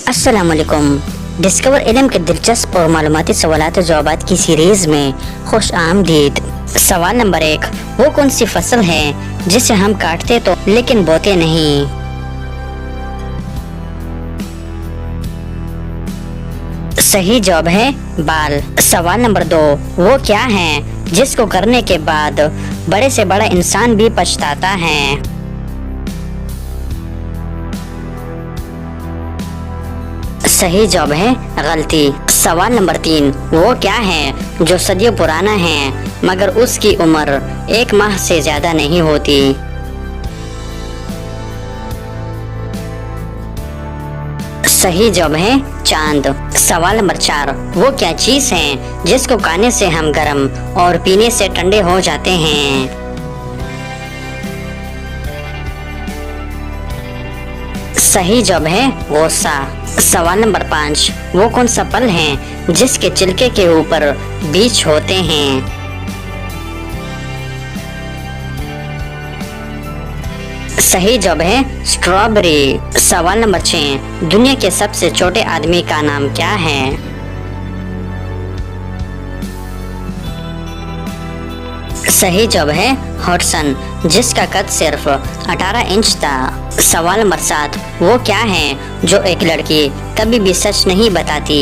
अस्सलामुअलैकुम। डिस्कवर इल्म के दिलचस्प और मालूमाती सवालात और जवाबात की सीरीज में खुश आमदीद। सवाल नंबर 1, वो कौन सी फसल है जिसे हम काटते तो लेकिन बोते नहीं? सही जवाब है बाल। सवाल नंबर 2, वो क्या है जिसको करने के बाद बड़े से बड़ा इंसान भी पछताता है? सही जवाब है गलती। सवाल नंबर 3, वो क्या है जो सदियों पुराना है मगर उसकी उम्र 1 माह से ज्यादा नहीं होती? सही जवाब है चांद। सवाल नंबर 4, वो क्या चीज है जिसको खाने से हम गर्म और पीने से ठंडे हो जाते हैं? सही जवाब है गुस्सा। सवाल नंबर 5, वो कौन सा फल है जिसके छिलके के ऊपर बीज होते हैं? सही जवाब है स्ट्रॉबेरी। सवाल नंबर 6, दुनिया के सबसे छोटे आदमी का नाम क्या है? सही जवाब है हॉटसन, जिसका कद सिर्फ 18 इंच था। सवाल नंबर 7, वो क्या है जो एक लड़की कभी भी सच नहीं बताती?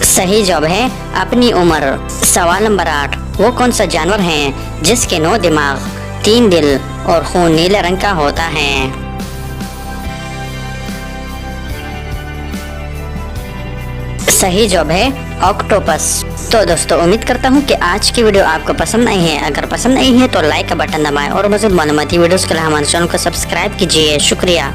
सही जवाब है अपनी उम्र। सवाल नंबर 8, वो कौन सा जानवर है जिसके 9 दिमाग, 3 दिल और खून नीले रंग का होता है? सही जवाब है ऑक्टोपस। तो दोस्तों, उम्मीद करता हूँ कि आज की वीडियो आपको पसंद आई है। अगर पसंद आई है तो लाइक का बटन दबाएं और मज़ीद मालूमाती वीडियोस के लिए हमारे चैनल को सब्सक्राइब कीजिए। शुक्रिया।